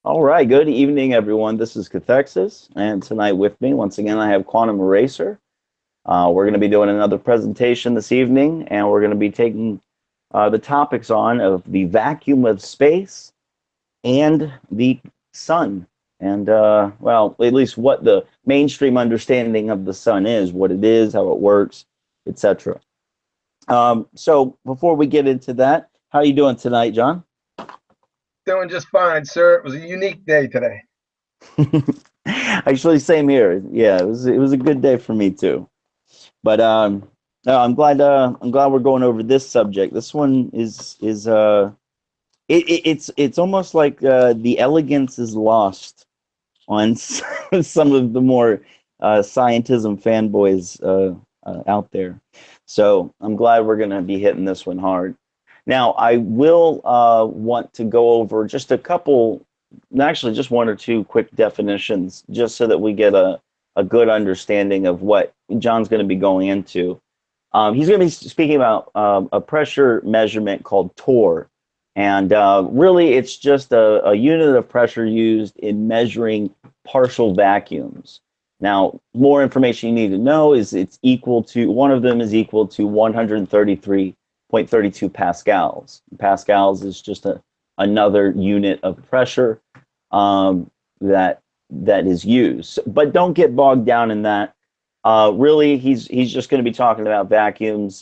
All right, good evening, everyone. This is Cathexis, and tonight with me, once again, I have QuantumEraser. We're going to be doing another presentation this evening, and we're going to be taking the topics on of the vacuum of space and the sun. And, well, at least what the mainstream understanding of the sun is, what it is, how it works, etc. So before we get into that, how are you doing tonight, John? Doing just fine, sir. It was a unique day today. Actually, same here. Yeah, it was a good day for me too. But no, I'm glad we're going over this subject. This one it's almost like the elegance is lost on some of the more scientism fanboys out there. So I'm glad we're gonna be hitting this one hard. Now, I will want to go over just a couple, actually just one or two quick definitions, just so that we get a good understanding of what John's going to be going into. He's going to be speaking about a pressure measurement called torr. And really, it's just a unit of pressure used in measuring partial vacuums. Now, more information you need to know is it's equal to, one of them is equal to 133.32 pascals. Pascals is just another unit of pressure that is used. But don't get bogged down in that. Really, he's just going to be talking about vacuums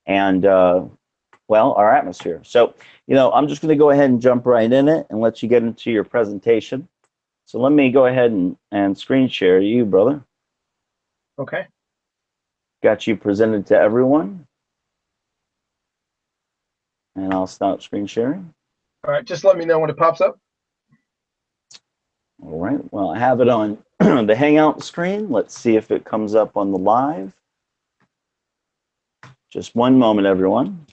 and well, our atmosphere. So, I'm just going to go ahead and jump right in it and let you get into your presentation. So let me go ahead and screen share you, brother. Okay. Got you presented to everyone. And I'll stop screen sharing. All right, just let me know when it pops up. All right, well, I have it on the Hangout screen. Let's see if it comes up on the live. Just one moment, everyone.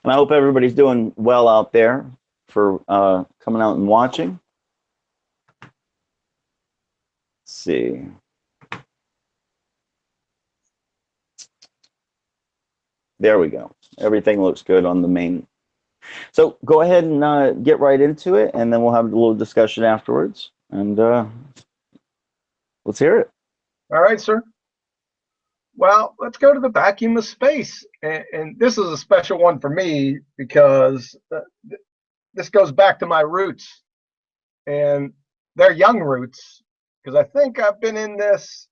And I hope everybody's doing well out there for coming out and watching. Let's see. There we go. Everything looks good on the main. So go ahead and get right into it, and then we'll have a little discussion afterwards. And let's hear it. All right, sir. Well, let's go to the vacuum of space. And this is a special one for me because this goes back to my roots. And they're young roots, because I think I've been in this,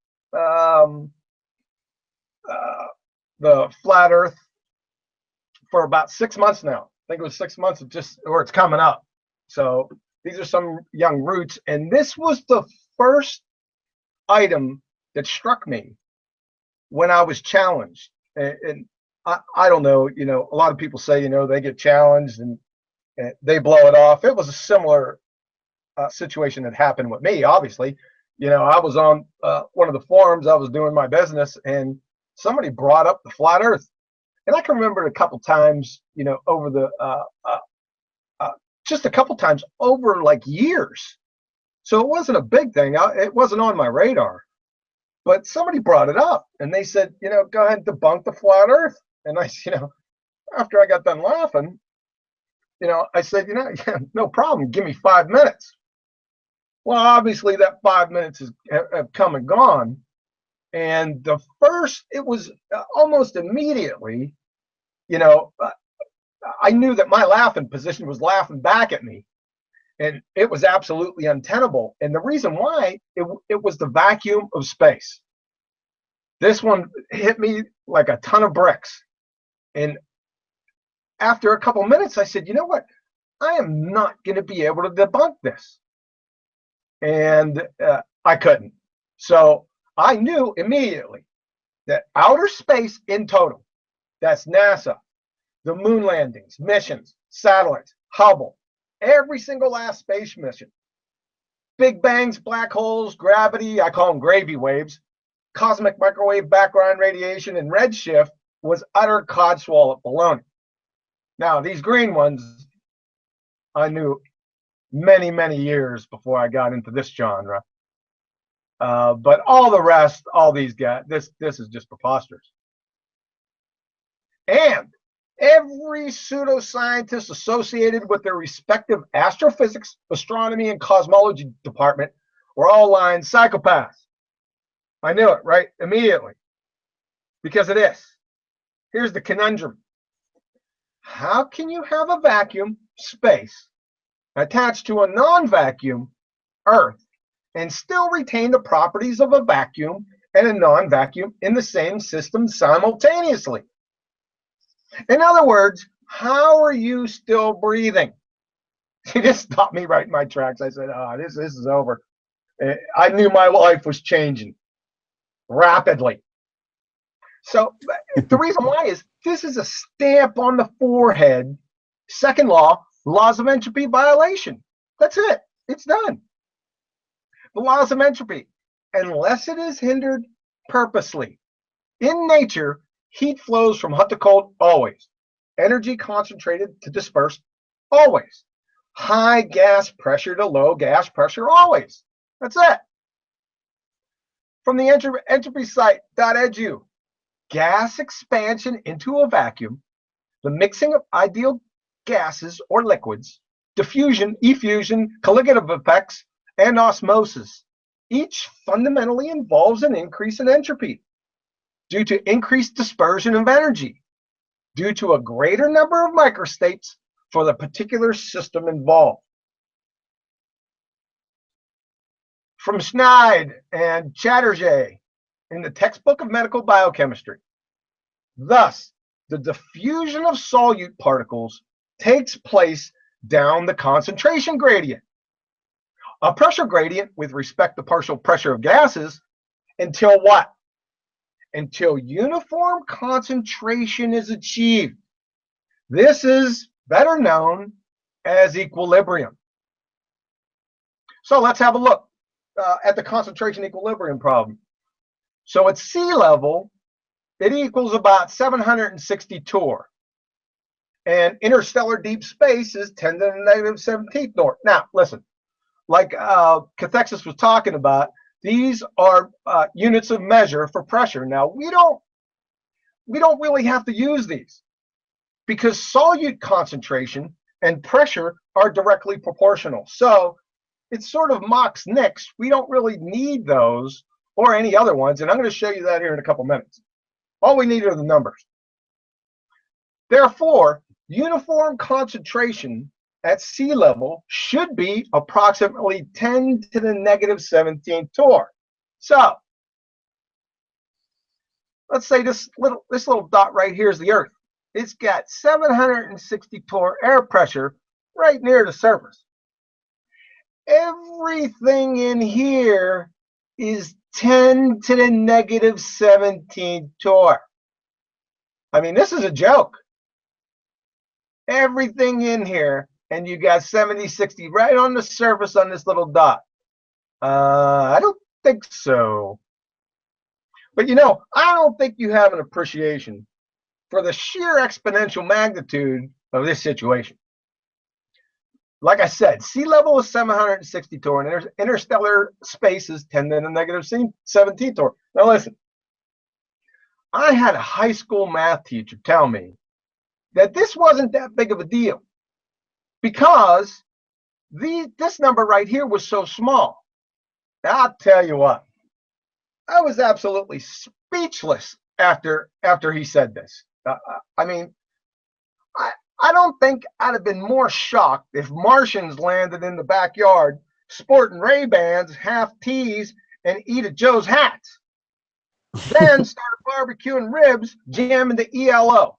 the flat Earth, for about 6 months now. I think it was 6 months, or it's coming up. So these are some young roots. And this was the first item that struck me when I was challenged. And I don't know, a lot of people say, they get challenged and they blow it off. It was a similar situation that happened with me, obviously. I was on one of the forums, I was doing my business, and somebody brought up the flat Earth. And I can remember a couple times, over the, just a couple times over like years. So it wasn't a big thing. It wasn't on my radar. But somebody brought it up and they said, go ahead and debunk the flat Earth. And I, after I got done laughing, I said, yeah, no problem. Give me 5 minutes. Well, obviously that 5 minutes have come and gone. And it was almost immediately, I knew that my laughing position was laughing back at me. And it was absolutely untenable. And the reason why, it was the vacuum of space. This one hit me like a ton of bricks. And after a couple minutes, I said, you know what? I am not going to be able to debunk this. And I couldn't. So I knew immediately that outer space in total, that's NASA, the moon landings, missions, satellites, Hubble, every single last space mission, big bangs, black holes, gravity, I call them gravy waves, cosmic microwave background radiation, and redshift was utter codswallop baloney. Now, these green ones, I knew many, many years before I got into this genre. But all the rest, all these guys, this is just preposterous. And Every pseudoscientist associated with their respective astrophysics, astronomy, and cosmology department were all lying psychopaths. I knew it, right? Immediately. Because of this. Here's the conundrum. How can you have a vacuum, space, attached to a non-vacuum, Earth, and still retain the properties of a vacuum and a non-vacuum in the same system simultaneously? In other words, how are you still breathing? It just stopped me right in my tracks. I said, oh, this is over. I knew my life was changing rapidly. So the reason why is this is a stamp on the forehead. Second law, laws of entropy violation. That's it. It's done. The laws of entropy, unless it is hindered purposely. In nature, heat flows from hot to cold always. Energy concentrated to disperse always. High gas pressure to low gas pressure always. That's it. From the entropy site.edu, gas expansion into a vacuum, the mixing of ideal gases or liquids, diffusion, effusion, colligative effects, and osmosis. Each fundamentally involves an increase in entropy due to increased dispersion of energy, due to a greater number of microstates for the particular system involved. From Schneid and Chatterjee in the textbook of medical biochemistry. Thus, the diffusion of solute particles takes place down the concentration gradient, a pressure gradient with respect to partial pressure of gases, until what? Until uniform concentration is achieved. This is better known as equilibrium. So let's have a look at the concentration equilibrium problem. So at sea level, it equals about 760 torr. And interstellar deep space is 10 to the negative 17th torr. Now, listen, like Cathexis was talking about, these are units of measure for pressure. Now, we don't really have to use these because solute concentration and pressure are directly proportional. So it sort of mocks Nix. We don't really need those or any other ones, and I'm going to show you that here in a couple minutes. All we need are the numbers. Therefore, uniform concentration at sea level should be approximately 10 to the negative 17th torr. So let's say this little dot right here is the Earth. It's got 760 torr air pressure right near the surface. Everything in here is 10 to the negative 17th torr. I mean, this is a joke. Everything in here, and you got 70, 60 right on the surface on this little dot. I don't think so. But you know, I don't think you have an appreciation for the sheer exponential magnitude of this situation. Like I said, sea level is 760 torr, and interstellar space is 10 to the negative 17 torr. Now listen, I had a high school math teacher tell me that this wasn't that big of a deal because this number right here was so small. Now, I'll tell you what, I was absolutely speechless after he said this. I mean, I don't think I'd have been more shocked if Martians landed in the backyard sporting Ray-Bans, half tees, and eat at Joe's hats. Then started barbecuing ribs, jamming the ELO.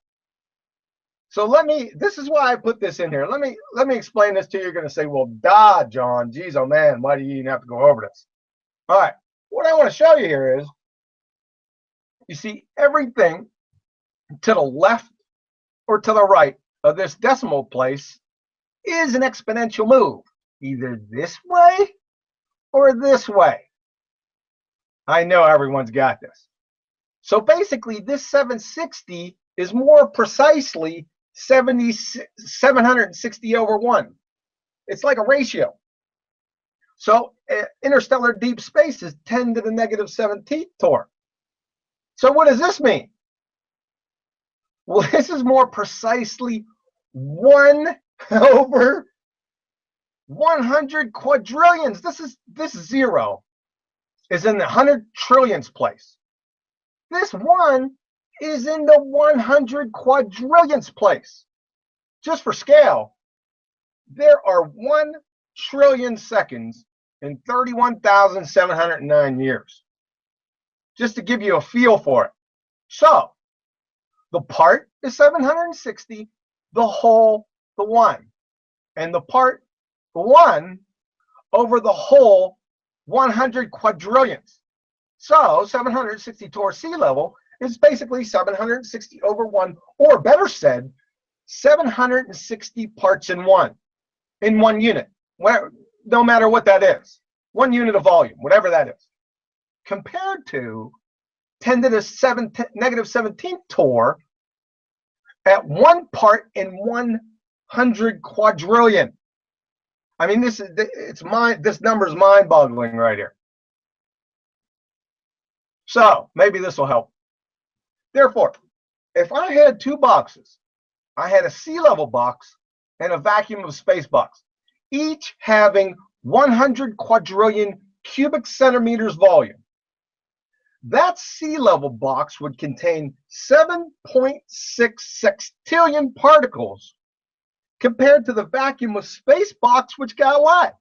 So this is why I put this in here. Let me explain this to you. You're going to say, well, duh, John, geez, oh man, why do you even have to go over this? All right, what I want to show you here is, you see, everything to the left or to the right of this decimal place is an exponential move, either this way or this way. I know everyone's got this. So basically, this 760 is more precisely 760 over 1. It's like a ratio. So interstellar deep space is 10 to the negative 17th torr. So what does this mean? Well, this is more precisely 1 over 100 quadrillions. This zero is in the 100 trillionths place. This 1 is in the 100 quadrillionths place. Just for scale, there are 1 trillion seconds in 31,709 years. Just to give you a feel for it. So, the part is 760, the whole, the 1. And the part, the 1, over the whole 100 quadrillionths. So 760 towards sea level is basically 760 over 1, or better said, 760 parts in 1 unit, where, no matter what that is, 1 unit of volume, whatever that is, compared to 10 to the negative 17th torr at 1 part in 100 quadrillion. I mean, this number is mind-boggling right here. So maybe this will help. Therefore, if I had 2 boxes, I had a sea level box and a vacuum of space box, each having 100 quadrillion cubic centimeters volume. That sea level box would contain 7.6 sextillion particles, compared to the vacuum of space box, which got what?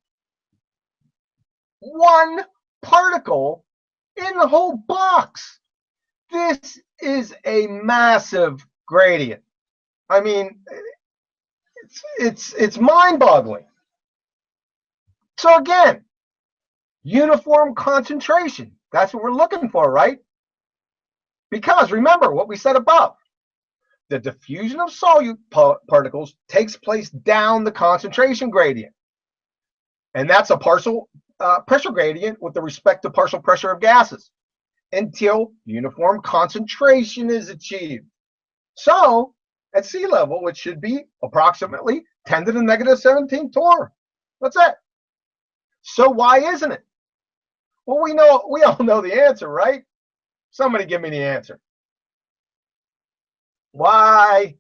1 particle in the whole box. This is a massive gradient. I mean, it's mind-boggling. So again, uniform concentration. That's what we're looking for, right? Because remember what we said above. The diffusion of solute particles takes place down the concentration gradient. And that's a partial pressure gradient with respect to partial pressure of gases until uniform concentration is achieved. So at sea level, it should be approximately 10 to the negative 17 torr. That's it. So why isn't it? Well, we all know the answer, right? Somebody give me the answer. Why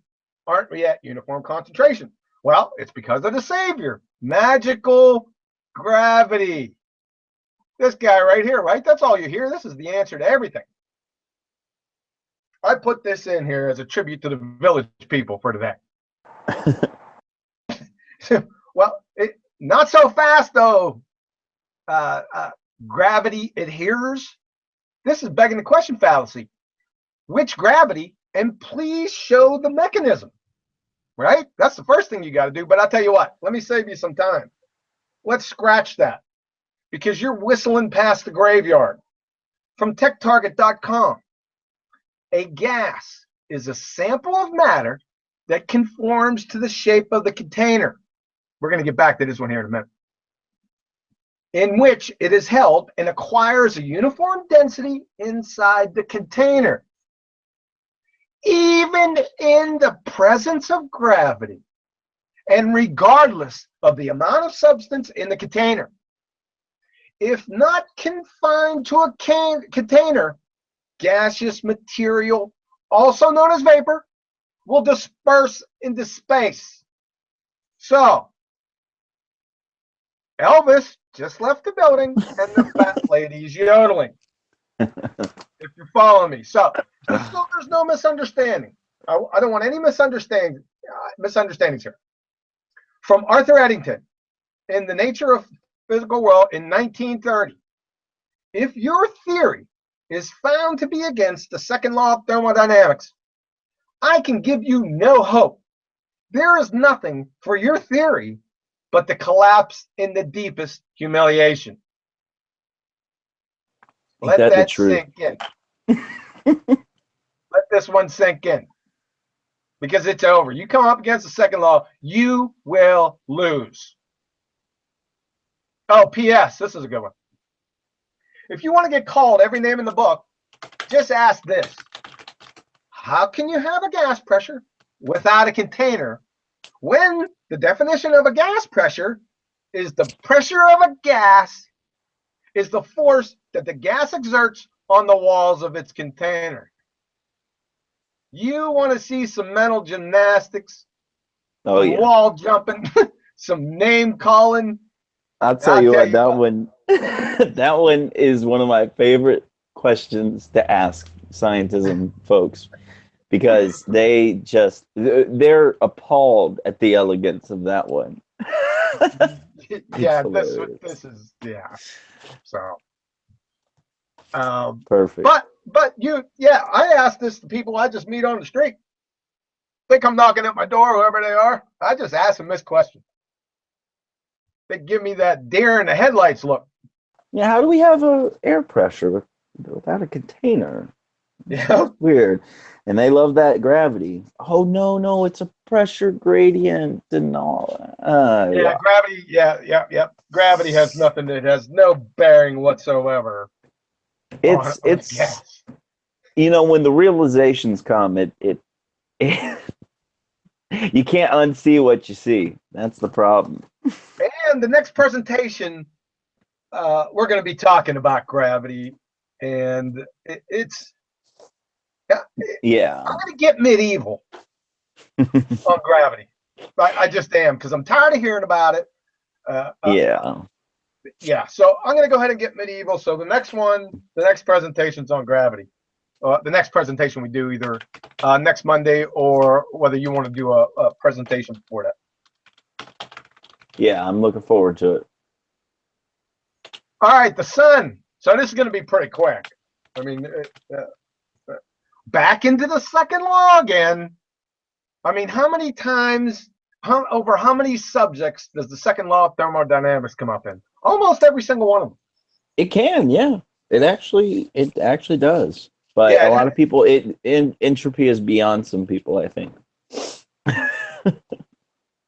aren't we at uniform concentration? Well, it's because of the savior, magical gravity. This guy right here, right? That's all you hear. This is the answer to everything. I put this in here as a tribute to the village people for today. Well, not so fast, though. Gravity adheres. This is begging the question fallacy. Which gravity? And please show the mechanism, right? That's the first thing you got to do. But I'll tell you what, let me save you some time. Let's scratch that, because you're whistling past the graveyard. From techtarget.com, a gas is a sample of matter that conforms to the shape of the container. We're going to get back to this one here in a minute. In which it is held and acquires a uniform density inside the container. Even in the presence of gravity, and regardless of the amount of substance in the container. If not confined to a container, gaseous material, also known as vapor, will disperse into space. So, Elvis just left the building and the fat lady's yodeling. If you're following me. So there's no misunderstanding. I don't want any misunderstandings here. From Arthur Eddington in The Nature of Physical World in 1930. If your theory is found to be against the second law of thermodynamics, I can give you no hope. There is nothing for your theory but the collapse in the deepest humiliation. Let that sink in. Let this one sink in. Because it's over. You come up against the second law, you will lose. Oh, P.S. This is a good one. If you want to get called every name in the book, just ask this. How can you have a gas pressure without a container when the definition of a gas pressure is the pressure of a gas is the force that the gas exerts on the walls of its container? You want to see some mental gymnastics, Oh some yeah. wall jumping, some name calling. I'll tell I'll you tell what, you that what. one that one is one of my favorite questions to ask scientism folks because they're appalled at the elegance of that one. It's Yeah, hilarious. this is yeah. So, um, Perfect. but yeah, I ask this to people I just meet on the street. They come knocking at my door, whoever they are. I just ask them this question. They give me that deer in the headlights look. Yeah, how do we have a air pressure without a container? It's Yeah, just weird. And they love that gravity. Oh no, no, it's a pressure gradient and all. yeah, Yeah. gravity. Yeah. Gravity has nothing. It has no bearing whatsoever on a It's gas. when the realizations come, it you can't unsee what you see. That's the problem. And the next presentation, we're going to be talking about gravity, and it's. I'm Yeah. going to get medieval on gravity. I just am because I'm tired of hearing about it. Uh, uh, Yeah. yeah, so I'm going to go ahead and get medieval. So the next presentation's on gravity. The next presentation we do either next Monday or whether you want to do a presentation before that. Yeah, I'm looking forward to it. All right, the sun. So this is going to be pretty quick. I mean, back into the second law again. I mean, how many times, over how many subjects does the second law of thermodynamics come up in? Almost every single one of them. It can, yeah. It actually does. But a Yeah, lot of people entropy is beyond some people, I think.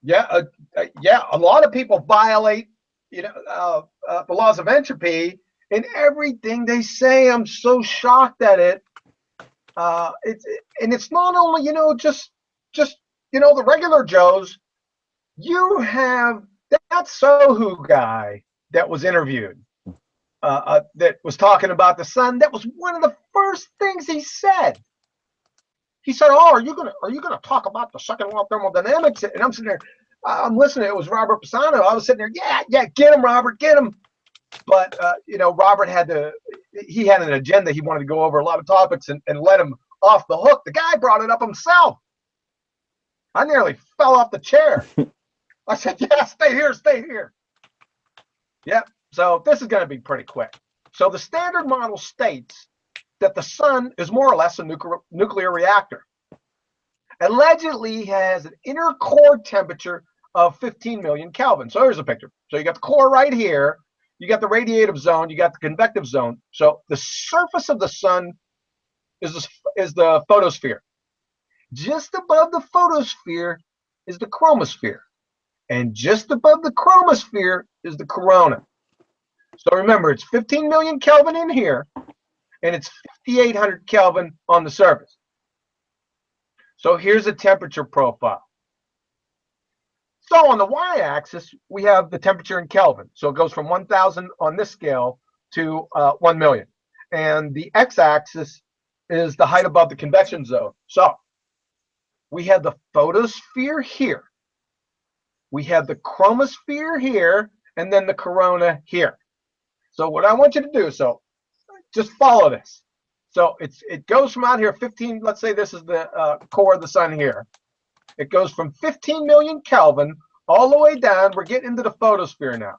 yeah, yeah. A lot of people violate, the laws of entropy in everything they say. I'm so shocked at it. It's and it's not only just the regular Joes. You have that Sohu guy that was interviewed, that was talking about the sun. That was one of the first things he said. He said, "Oh, are you gonna talk about the second law of thermodynamics?" And I'm sitting there, I'm listening. It was Robert Pisano. I was sitting there, yeah, get him, Robert, get him. But Robert he had an agenda. He wanted to go over a lot of topics and let him off the hook. The guy brought it up himself. I nearly fell off the chair. I said, "Yeah, stay here, stay here." Yep. So this is going to be pretty quick. So the standard model states that the sun is more or less a nuclear reactor. Allegedly has an inner core temperature of 15 million Kelvin. So here's a picture. So you got the core right here. You got the radiative zone. You got the convective zone. So the surface of the sun is the photosphere. Just above the photosphere is the chromosphere. And just above the chromosphere is the corona. So remember, it's 15 million Kelvin in here, and it's 5,800 Kelvin on the surface. So here's a temperature profile. So on the y-axis, we have the temperature in Kelvin. So it goes from 1,000 on this scale to 1 million. And the x-axis is the height above the convection zone. So we have the photosphere here. We have the chromosphere here, and then the corona here. So what I want you to do, so just follow this. So it goes from out here 15. Let's say this is the core of the sun here. It goes from 15 million Kelvin all the way down. We're getting into the photosphere now.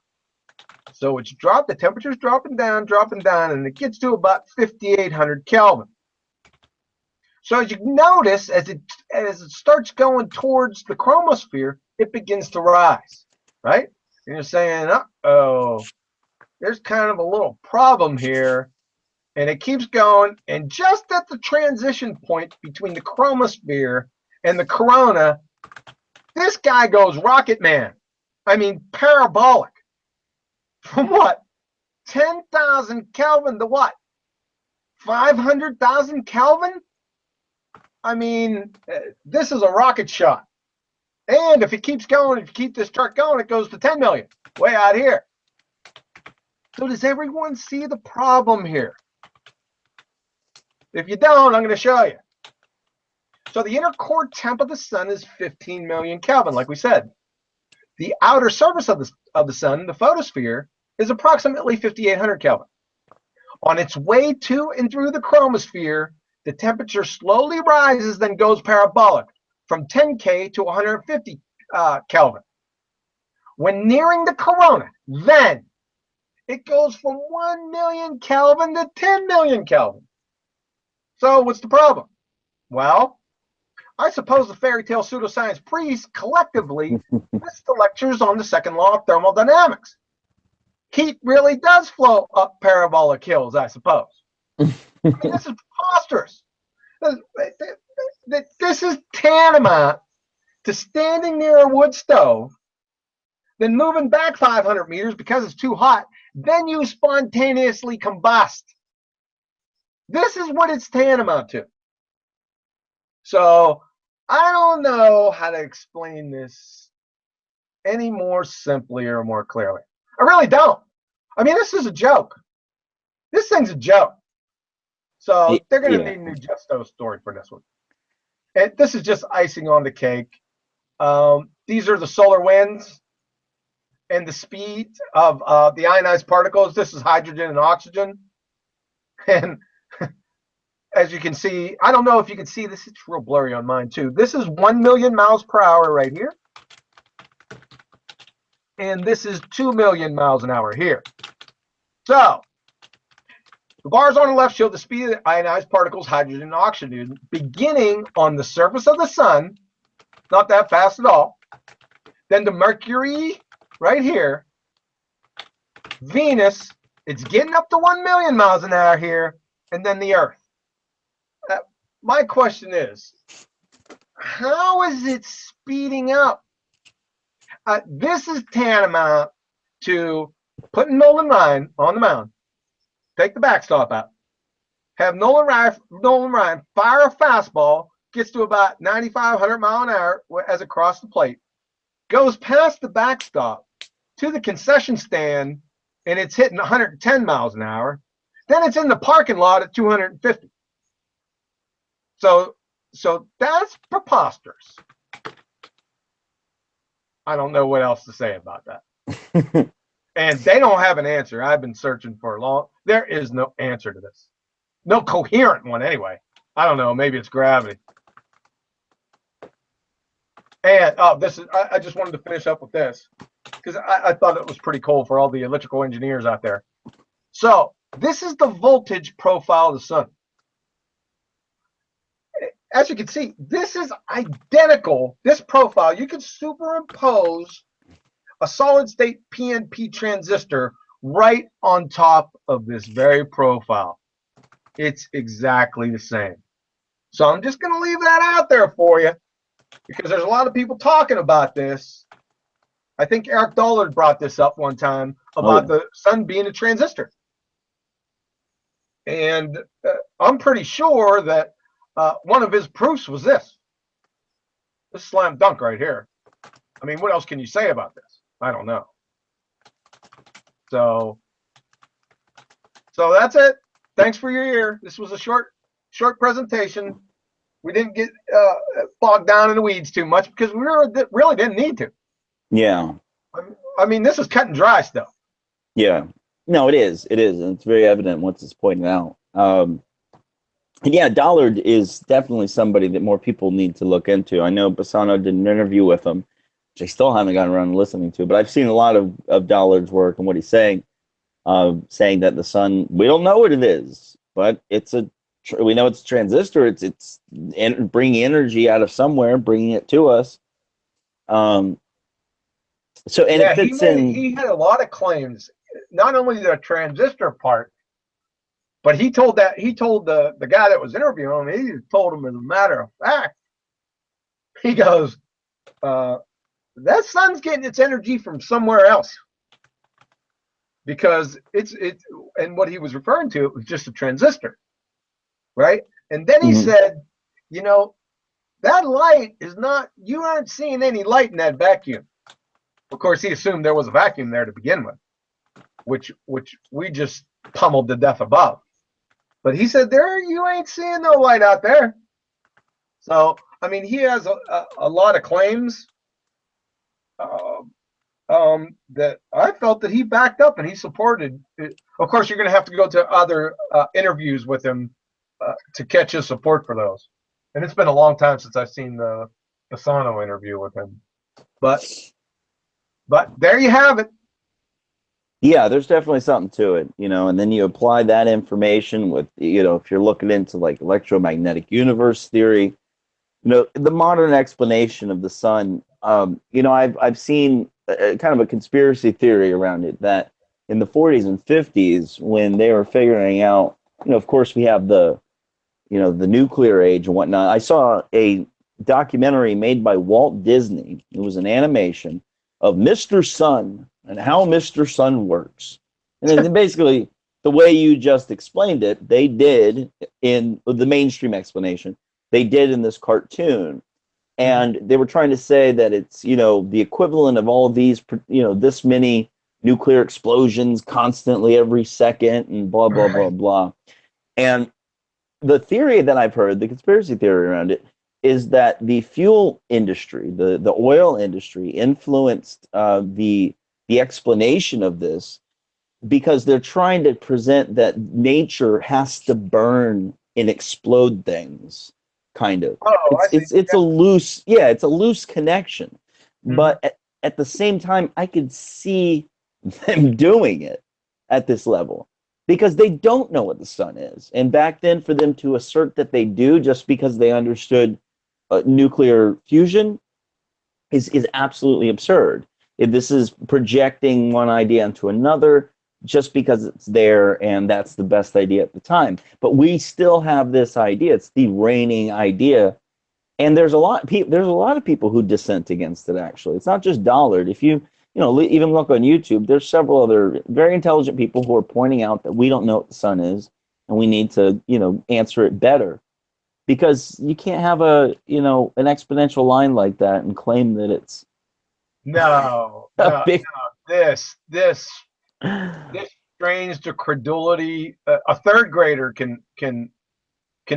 So it's dropped. The temperature's dropping down, and it gets to about 5,800 Kelvin. So as you notice, as it starts going towards the chromosphere, it begins to rise, right? And you're saying, "Uh-oh, there's kind of a little problem here." And it keeps going, and just at the transition point between the chromosphere and the corona, this guy goes rocket man. I mean, parabolic. From what? 10,000 Kelvin to what? 500,000 Kelvin? I mean, this is a rocket shot. And if it keeps going, if you keep this chart going, it goes to 10 million, way out here. So does everyone see the problem here? If you don't, I'm going to show you. So the inner core temp of the sun is 15 million Kelvin, like we said. The outer surface of the sun, the photosphere, is approximately 5,800 Kelvin. On its way to and through the chromosphere, the temperature slowly rises, then goes parabolic from 10K to 150 Kelvin. When nearing the corona, then it goes from 1 million Kelvin to 10 million Kelvin. So what's the problem? Well, I suppose the fairy tale pseudoscience priests collectively missed the lectures on the second law of thermodynamics. Heat really does flow up parabolic hills, I suppose. I mean, this is preposterous. This is tantamount to standing near a wood stove, then moving back 500 meters because it's too hot, then you spontaneously combust. This is what it's tantamount to. So I don't know how to explain this any more simply or more clearly. I really don't. I mean, this is a joke. This thing's a joke. So they're going to need a new Justo story for this one. And this is just icing on the cake. These are the solar winds and the speed of the ionized particles. This is hydrogen and oxygen. And as you can see, I don't know if you can see this. It's real blurry on mine too. This is 1 million miles per hour right here. And this is 2 million miles an hour here. So the bars on the left show the speed of the ionized particles, hydrogen and oxygen, beginning on the surface of the sun, not that fast at all. Then the Mercury right here, Venus, it's getting up to 1 million miles an hour here, and then the Earth. My question is, how is it speeding up? This is tantamount to putting Nolan Ryan on the mound, take the backstop out, have Nolan Ryan fire a fastball, gets to about 9,500 mile an hour as it crosses the plate, goes past the backstop to the concession stand, and it's hitting 110 miles an hour. Then it's in the parking lot at 250. So that's preposterous. I don't know what else to say about that. And they don't have an answer. I've been searching for a long. There is no answer to this. No coherent one anyway. I don't know. Maybe it's gravity. And this is. I just wanted to finish up with this because I thought it was pretty cool for all the electrical engineers out there. So this is the voltage profile of the sun. As you can see, this is identical. This profile, you can superimpose a solid state PNP transistor right on top of this very profile. It's exactly the same. So I'm just going to leave that out there for you because there's a lot of people talking about this. I think Eric Dollard brought this up one time about the sun being a transistor. And I'm pretty sure that one of his proofs was this slam dunk right here. I mean, what else can you say about this? I don't know. So that's it. Thanks for your ear. This was a short presentation. We didn't get bogged down in the weeds too much because we really didn't need to. Yeah. I mean, this is cut and dry stuff. Yeah. No, it is. It is. And it's very evident once it's pointed out. And yeah, Dollard is definitely somebody that more people need to look into. I know Bassano did an interview with him, which I still haven't gotten around to listening to, but I've seen a lot of Dollard's work and what he's saying that the sun, we don't know what it is, but we know it's a transistor. It's bringing energy out of somewhere, bringing it to us. It fits in. He had a lot of claims, not only the transistor part, but he told the guy that was interviewing him, he told him as a matter of fact, he goes, that sun's getting its energy from somewhere else. Because and what he was referring to, it was just a transistor. Right? And then he said, you know, that light is not, you aren't seeing any light in that vacuum. Of course, he assumed there was a vacuum there to begin with, which we just pummeled to death above. But he said, you ain't seeing no light out there. So, I mean, he has a lot of claims uh, that I felt that he backed up and he supported. Of course, you're going to have to go to other interviews with him to catch his support for those. And it's been a long time since I've seen the Fasano interview with him. But there you have it. Yeah, there's definitely something to it, and then you apply that information with, if you're looking into like electromagnetic universe theory, the modern explanation of the sun. I've seen kind of a conspiracy theory around it that in the 40s and 50s, when they were figuring out, of course, we have the nuclear age and whatnot. I saw a documentary made by Walt Disney. It was an animation of Mr. Sun and how Mr. Sun works. And then basically, the way you just explained it, they did in the mainstream explanation, they did in this cartoon. And they were trying to say that it's, the equivalent of all of these, this many nuclear explosions constantly every second and blah, blah, blah, Right. blah. And the theory that I've heard, the conspiracy theory around it, is that the fuel industry, the oil industry, influenced the explanation of this because they're trying to present that nature has to burn and explode things, kind of. Oh, It's I see. it's it's a loose, yeah, it's a loose connection, Mm-hmm. but at the same time, I could see them doing it at this level because they don't know what the sun is, and back then, for them to assert that they do just because they understood nuclear fusion is absolutely absurd. If this is projecting one idea onto another just because it's there and that's the best idea at the time. But we still have this idea. It's the reigning idea. And there's a lot of people who dissent against it, actually. It's not just Dollard. If even look on YouTube, there's several other very intelligent people who are pointing out that we don't know what the sun is and we need to, answer it better, because you can't have an exponential line like that and claim that it's No, a no, big. no. This strains to credulity. A third grader can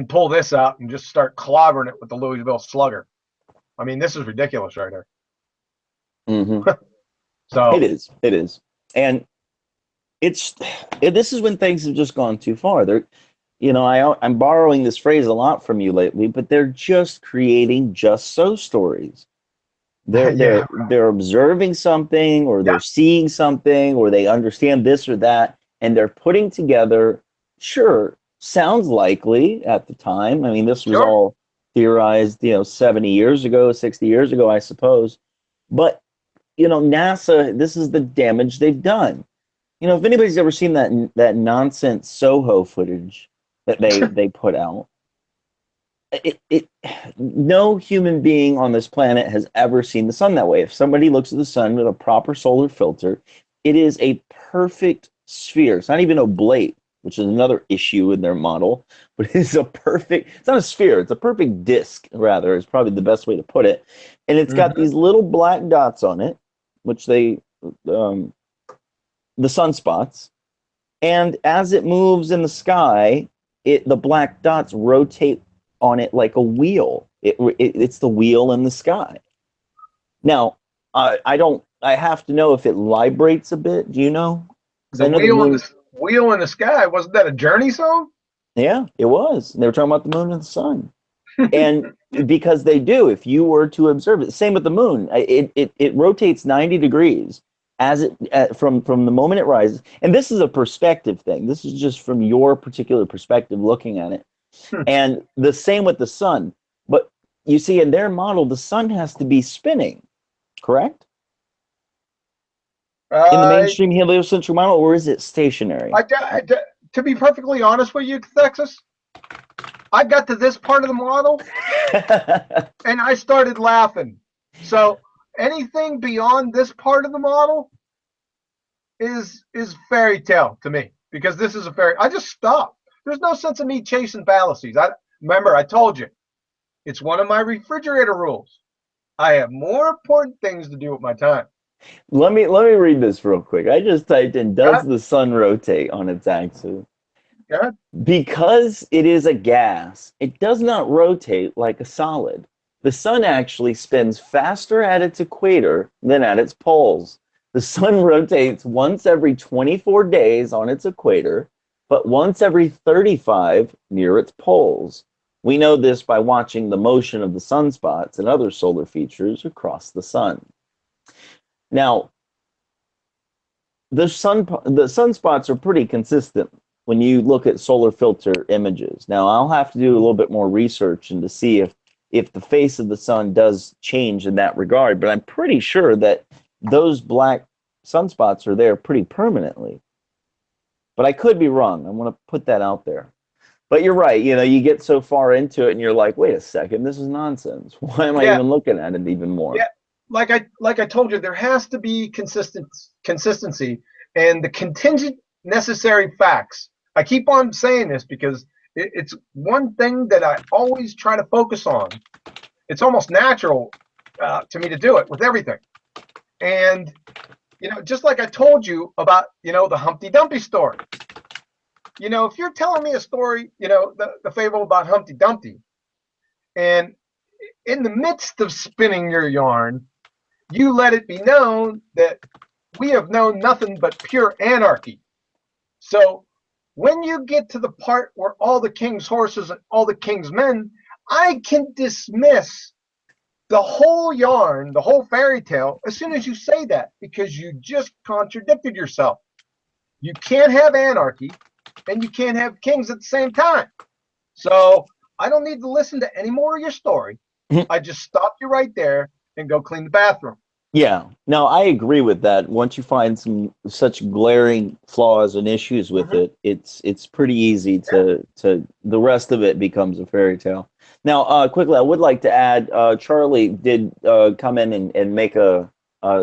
pull this out and just start clobbering it with the Louisville Slugger. I mean, this is ridiculous right here. Hmm. It So, is. It is. And it's this is when things have just gone too far. I'm borrowing this phrase a lot from you lately, but they're just creating just so stories. They're yeah, they're they're observing something, or yeah, they're seeing something, or they understand this or that, and they're putting together. Sure, sounds likely at the time. I mean, this was sure. all theorized, 70 years ago, 60 years ago, I suppose. But NASA, this is the damage they've done. If anybody's ever seen that nonsense Soho footage that they put out, it no human being on this planet has ever seen the sun that way. If somebody looks at the sun with a proper solar filter, it is a perfect sphere. It's not even oblate, which is another issue in their model, but it's a perfect, it's not a sphere, it's a perfect disc, rather, is probably the best way to put it. And it's got Mm-hmm. these little black dots on it, which um, the sunspots. And as it moves in the sky, the black dots rotate on it like a wheel. It's the wheel in the sky. Now, I don't. I have to know if it vibrates a bit. Do you know? Because The I know the moon. wheel in the sky. Wasn't that a Journey song? Yeah, it was. They were talking about the moon and the sun, and because they do. If you were to observe it, same with the moon. It rotates 90 degrees as it from the moment it rises. And this is a perspective thing. This is just from your particular perspective looking at it. And the same with the sun. But you see, in their model, the sun has to be spinning, correct? In the I, mainstream heliocentric model, or is it stationary? to be perfectly honest with you, Texas, I got to this part of the model and I started laughing. So anything beyond this part of the model is fairy tale to me, because this is a fairy. I just stopped. There's no sense of me chasing fallacies. I remember I told you it's one of my refrigerator rules. I have more important things to do with my time. Let me read this real quick. I just typed in, Okay? does the sun rotate on its axis? Go ahead. Because it is a gas, it does not rotate like a solid. The sun actually spins faster at its equator than at its poles. The sun rotates once every 24 days on its equator, but once every 35 near its poles. We know this by watching the motion of the sunspots and other solar features across the sun. Now, the sunspots are pretty consistent when you look at solar filter images. Now, I'll have to do a little bit more research and to see if the face of the sun does change in that regard, but I'm pretty sure that those black sunspots are there pretty permanently. But I could be wrong. I want to put that out there. But you're right. You get so far into it and you're like, wait a second, this is nonsense. Why am I Yeah, even looking at it even more? yeah. Like I told you, there has to be consistency and the contingent necessary facts. I keep on saying this because it's one thing that I always try to focus on. It's almost natural to me to do it with everything. And just like I told you about the Humpty Dumpty story. If you're telling me a story, the fable about Humpty Dumpty, and in the midst of spinning your yarn, you let it be known that we have known nothing but pure anarchy. So when you get to the part where all the king's horses and all the king's men, I can dismiss the whole yarn, the whole fairy tale, as soon as you say that, because you just contradicted yourself. You can't have anarchy and you can't have kings at the same time. So I don't need to listen to any more of your story. I just stop you right there and go clean the bathroom. Yeah, no, I agree with that. Once you find some such glaring flaws and issues with Mm-hmm. it, it's pretty easy Yeah. to the rest of it becomes a fairy tale. Now, quickly, I would like to add, Charlie did come in and make a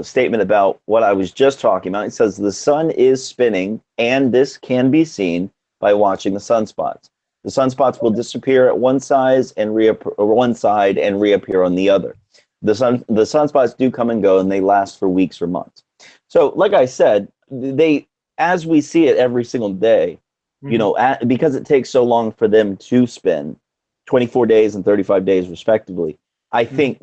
statement about what I was just talking about. It says the sun is spinning, and this can be seen by watching the sunspots. The sunspots will disappear at one side and reappear on the other. The sunspots do come and go, and they last for weeks or months. So, like I said, they as we see it every single day, Mm-hmm. because it takes so long for them to spin, 24 days and 35 days respectively. I Mm-hmm. think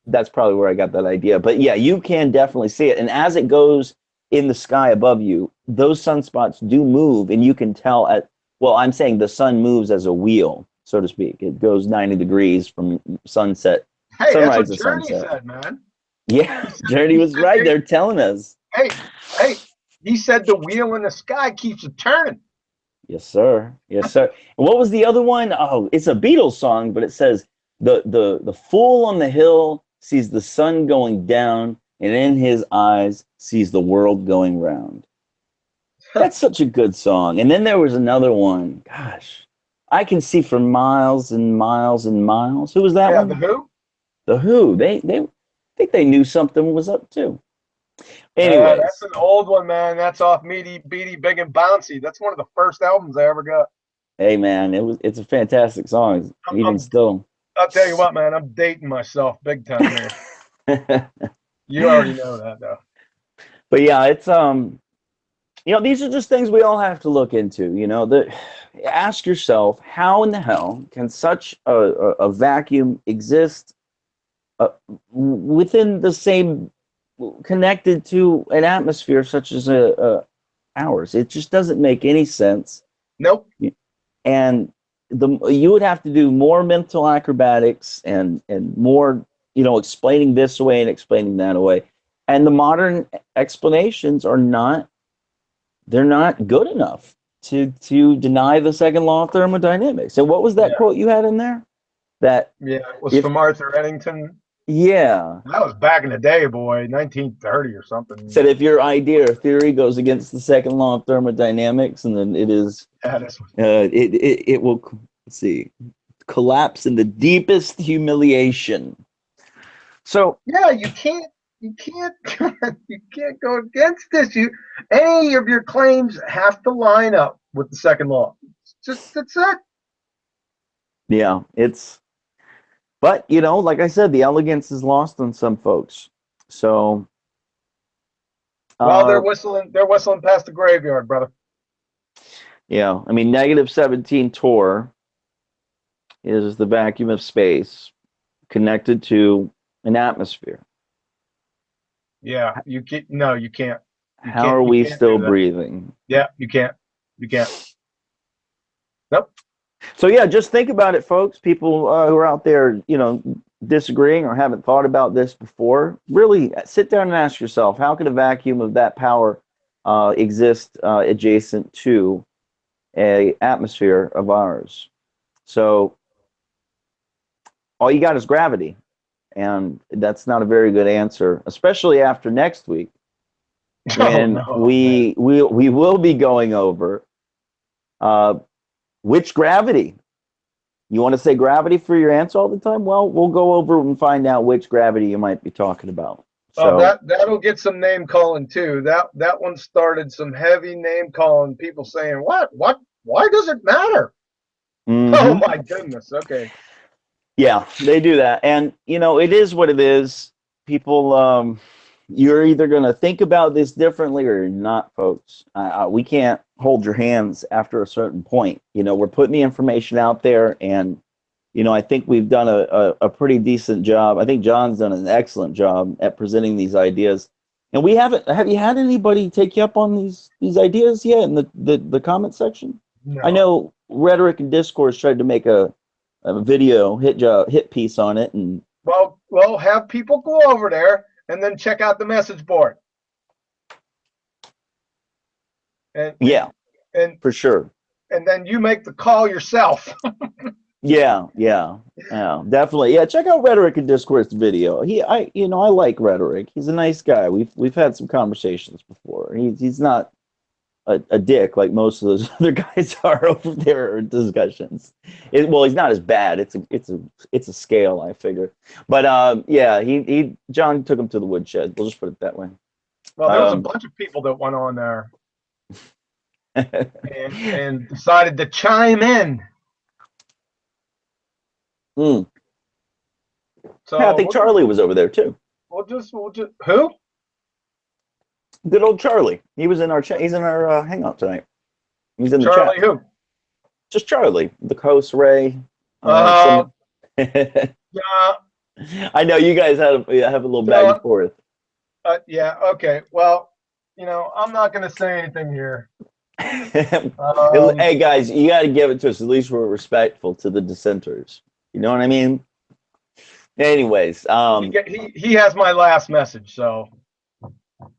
that's probably where I got that idea. But yeah, you can definitely see it, and as it goes in the sky above you, those sunspots do move, and you can tell at well, I'm saying the sun moves as a wheel, so to speak. It goes 90 degrees from Hey, that's sunrise what to Journey sunset. said, man. Yeah, He said, Journey he was said right. They're telling us. hey, hey, he said the wheel in the sky keeps it turning. Yes, sir. Yes, sir. And what was the other one? Oh, it's a Beatles song, but it says the fool on the hill sees the sun going down, and in his eyes sees the world going round. That's such a good song. And then there was another one. Gosh, I can see for miles and miles and miles. Who was that Yeah, the one? Who? The Who. They I think they knew something was up too. That's Anyways, an old one, man. That's off Meaty, Beady, Big and Bouncy. That's one of the first albums I ever got. hey man, it's a fantastic song, I'm, even I'm still. I'll tell you what, man. I'm dating myself big time here. You already know that, though. But yeah, it's these are just things we all have to look into. Ask yourself, how in the hell can such a vacuum exist uh, within the same connected to an atmosphere such as ours? It just doesn't make any sense. Nope. And you would have to do more mental acrobatics and more explaining this away and explaining that away. And the modern explanations are not they're not good enough to deny the second law of thermodynamics. And what was that Yeah, quote you had in there? That yeah. It was if from Arthur Eddington. yeah, That was back in the day, boy, 1930 or something. said if your idea or theory goes against the second law of thermodynamics, and then it is Yeah, this was, it will let's see collapse in the deepest humiliation. So yeah, you can't, you can't go against this. Any of your claims have to line up with the second law. It's just that's it. yeah, but like I said, the elegance is lost on some folks. So Well, uh they're whistling past the graveyard, brother. Yeah, I mean, -17 torr is the vacuum of space connected to an atmosphere. Yeah, you can't. No, you can't. You How can't. are You we can't still do that. breathing? Yeah, you can't. You can't. Nope. So yeah, just think about it, folks. People who are out there, disagreeing or haven't thought about this before, really sit down and ask yourself, how could a vacuum of that power exist adjacent to a atmosphere of ours? So all you got is gravity, and that's not a very good answer, especially after next week Oh when no, man. we will be going over uh, which gravity. You want to say gravity for your answer all the time? Well, we'll go over and find out which gravity you might be talking about. Oh, So, that'll get some name calling too. That one started some heavy name calling. People saying, "What? What? Why does it matter?" Oh mhm. my goodness. Okay. Yeah, they do that. And, it is what it is. People, you're either going to think about this differently or you're not, folks. We can't hold your hands after a certain point. We're putting the information out there, and, I think we've done a pretty decent job. I think John's done an excellent job at presenting these ideas. And we haven't, have you had anybody take you up on these ideas yet in the comment section? I No. know Rhetoric and Discourse tried to make a video hit piece on it, and Well, have people go over there and then check out the message board, and and yeah, and for sure. and then you make the call yourself. Yeah, definitely. Yeah, check out Rhetoric and Discourse video. I like Rhetoric. He's a nice guy. We've had some conversations before. He's not a dick like most of those other guys are over there in discussions. Well, he's not as bad. It's a scale, I figure. But yeah, he John took him to the woodshed. We'll just put it that way. Well, there was a Um, bunch of people that went on there and decided to chime in. hmm. Yeah, I So think Charlie was over there too. we'll just who? Good old Charlie. He was in our chat. He's in our hangout tonight. He's in the chat. Charlie who? Just Charlie, the host, Ray. Uh, Some. yeah, I know you guys have a little back and so forth. yeah, okay. Well, I'm not gonna say anything here. Um, Hey guys, you got to give it to us. At least we're respectful to the dissenters. You know what I mean? Anyways, he has my last message, so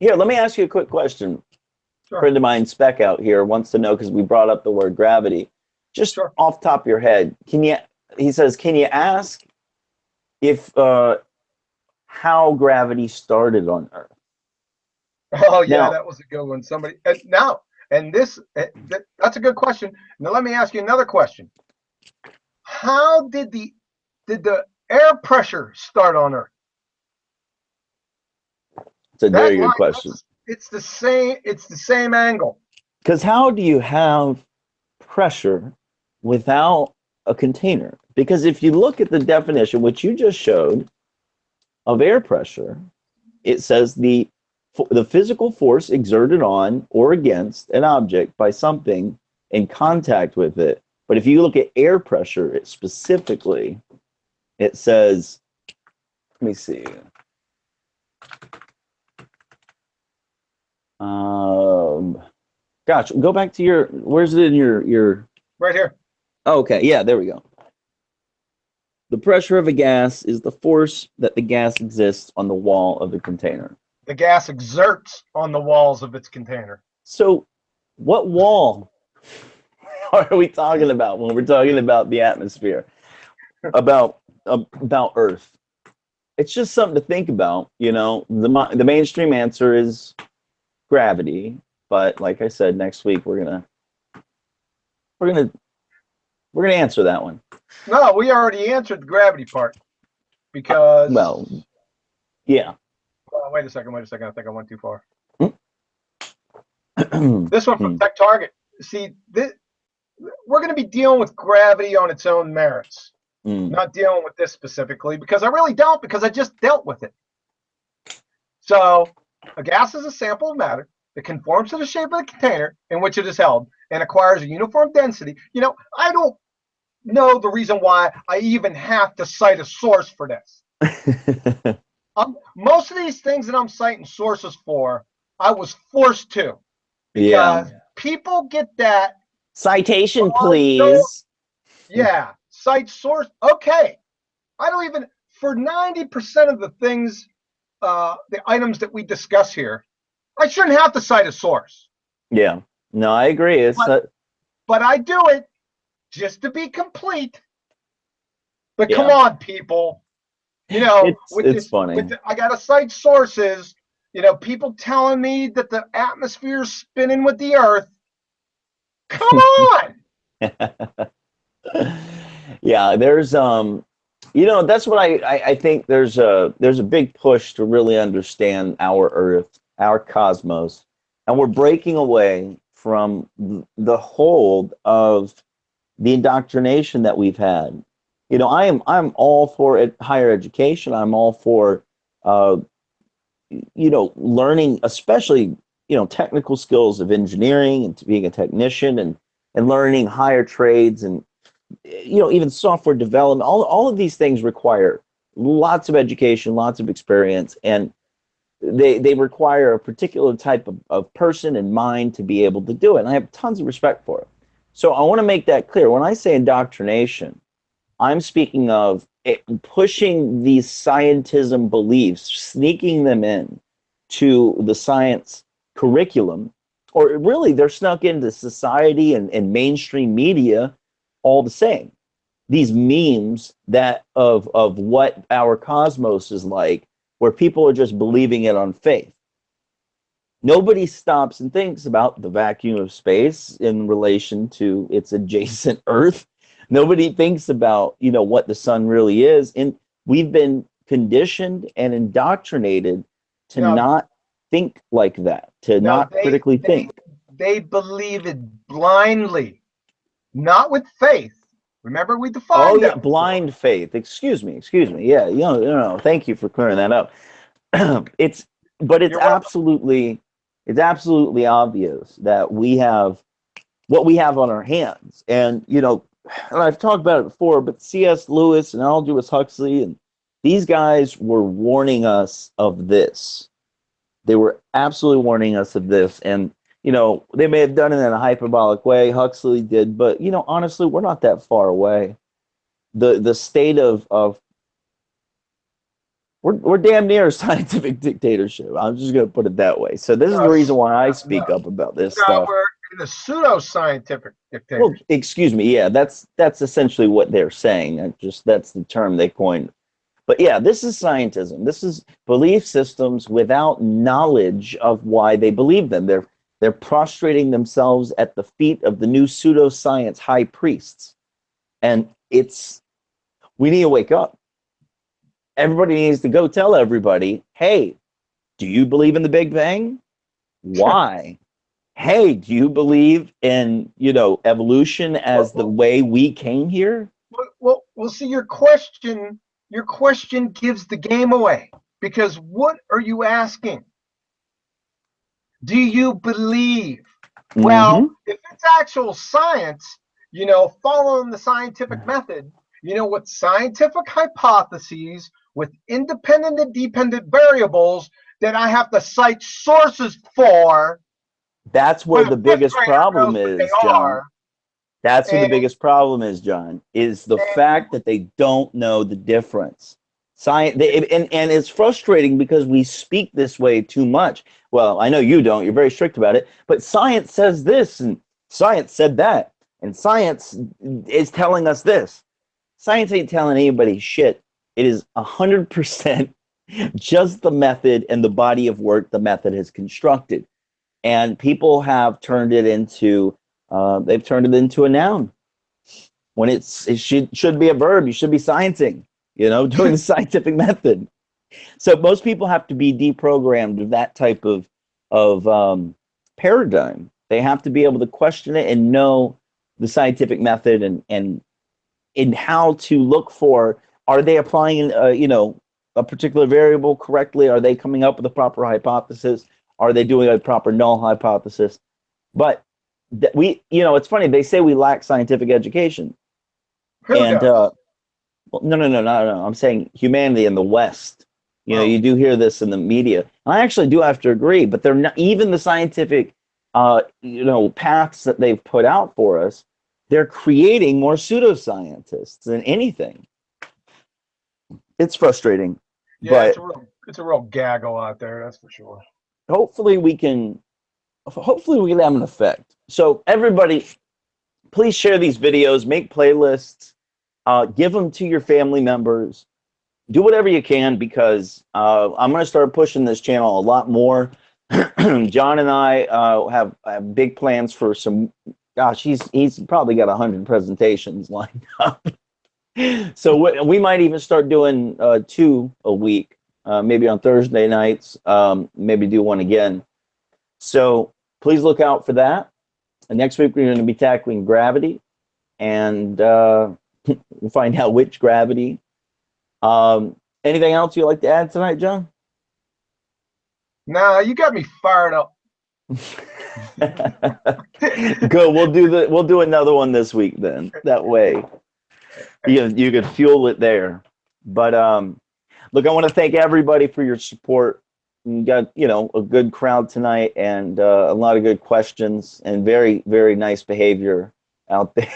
here, let me ask you a quick question. A sure, friend of mine, Spec out here, wants to know because we brought up the word gravity. Just sure. off the top of your head, he says, can you ask if how gravity started on Earth? Oh yeah, Now, that was a good one. Somebody now, and this that's a good question. Now let me ask you another question. How did the air pressure start on Earth? it's a That very line, good question. it's the same. It's the same angle. Because how do you have pressure without a container? Because if you look at the definition, which you just showed, of air pressure, it says the physical force exerted on or against an object by something in contact with it. But if you look at air pressure, it specifically, it says, let me see. Gosh, go back to where's it in your, Right here. oh, okay, yeah, there we go. The pressure of a gas is the force that the gas exists on the wall of the container. The gas exerts on the walls of its container. So, what wall are we talking about when we're talking about the atmosphere? About Earth? It's just something to think about. The mainstream answer is gravity, but like I said, next week we're gonna we're gonna answer that one. No, we already answered the gravity part because. Well, yeah. Wait a second. Wait a second. I think I went too far. Hmm. This one from Tech Target. See, we're going to be dealing with gravity on its own merits, not dealing with this specifically because I really don't, because I just dealt with it. So, a gas is a sample of matter that conforms to the shape of the container in which it is held and acquires a uniform density. I don't know the reason why I even have to cite a source for this. Most of these things that I'm citing sources for, I was forced to, Yeah. because people get that. Citation, Oh, no, please. yeah, cite source. Okay, I don't even, for 90% of the things, the items that we discuss here, I shouldn't have to cite a source. Yeah. No, I agree. It's But but I do it just to be complete. But come yeah. on, people. With It's this, funny. I gotta cite sources. People telling me that the atmosphere is spinning with the Earth. Come on. Yeah, there's that's what I think there's a big push to really understand our Earth, our cosmos, and we're breaking away from the hold of the indoctrination that we've had. I'm all for higher education. I'm all for uh, learning, especially technical skills of engineering and to being a technician and learning higher trades and even software development. All of these things require lots of education, lots of experience, and they require a particular type of person and mind to be able to do it. And I have tons of respect for it. So I want to make that clear. When I say indoctrination, I'm speaking of pushing these scientism beliefs, sneaking them in to the science curriculum, or really they're snuck into society and mainstream media all the same. These memes that of what our cosmos is like, where people are just believing it on faith. Nobody stops and thinks about the vacuum of space in relation to its adjacent Earth. Nobody thinks about, what the sun really is. And we've been conditioned and indoctrinated to No, not think like that, to no, not they critically they think. they believe it blindly, not with faith. Remember, we Oh defined yeah, that before. blind faith. Excuse me. Yeah, thank you for clearing that up. it's but You're welcome. it's absolutely obvious that we have what we have on our hands. And and I've talked about it before, but C.S. Lewis and Aldous Huxley and these guys were warning us of this. They were absolutely warning us of this. And they may have done it in a hyperbolic way. Huxley did, but honestly, we're not that far away. The state of we're damn near a scientific dictatorship. I'm just going to put it that way. So this is No, the reason why I no, speak up about this no, stuff. we're in a pseudo-scientific Well, dictatorship. excuse me. Yeah, that's essentially what they're saying. That's the term they coined. But yeah, this is scientism. This is belief systems without knowledge of why they believe them. They're prostrating themselves at the feet of the new pseudoscience high priests. And we need to wake up. Everybody needs to go tell everybody, hey, do you believe in the Big Bang? Why? Hey, do you believe in, evolution as the Well, way we came here? see, your question gives the game away, because what are you asking? Do you believe? Well, Mm-hmm. if it's actual science, following the scientific method, what scientific hypotheses with independent and dependent variables that I have to cite sources That's where where the the fifth biggest grader knows problem what they is, John. are. That's where the And, biggest problem is, John, is the and fact that they don't know the difference. And it's frustrating because we speak this way too much. Well, I know you don't. You're very strict about it. But science says this, and science said that, and science is telling us this. Science ain't telling anybody shit. It is 100% just the method and the body of work the method has constructed. And people have turned it into they've turned it into a noun when it should be a verb. You should be sciencing, doing the scientific method. So most people have to be deprogrammed of that type of paradigm. They have to be able to question it and know the scientific method and in how to look for, are they applying a particular variable correctly? Are they coming up with a proper hypothesis? Are they doing a proper null hypothesis? But it's funny. They say we lack scientific education, Who and does? well, no. I'm saying humanity in the West. Oh, You do hear this in the media. I actually do have to agree, but they're not even the scientific, paths that they've put out for us. They're creating more pseudoscientists than anything. It's frustrating, yeah, but it's a real gaggle out there, that's for sure. hopefully we can hopefully we can have an effect. So everybody, please share these videos, make playlists, give them to your family members, do whatever you can because I'm going to start pushing this channel a lot more. John and I have big plans for some. Gosh, he's probably got 100 presentations lined up. So we might even start doing two a week, maybe on Thursday nights, maybe do one again. So please look out for that. And next week we're going to be tackling gravity, and we'll find out which gravity. Anything else you'd like to add tonight, John? Nah, you got me fired up. Good. We'll do another one this week then. That way you could fuel it there. But look, I want to thank everybody for your support. You got a good crowd tonight and a lot of good questions and very very nice behavior out there.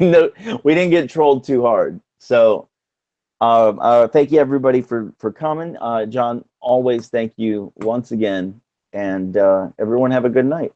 No, we didn't get trolled too hard. So thank you everybody for coming. John, always thank you once again, and everyone have a good night.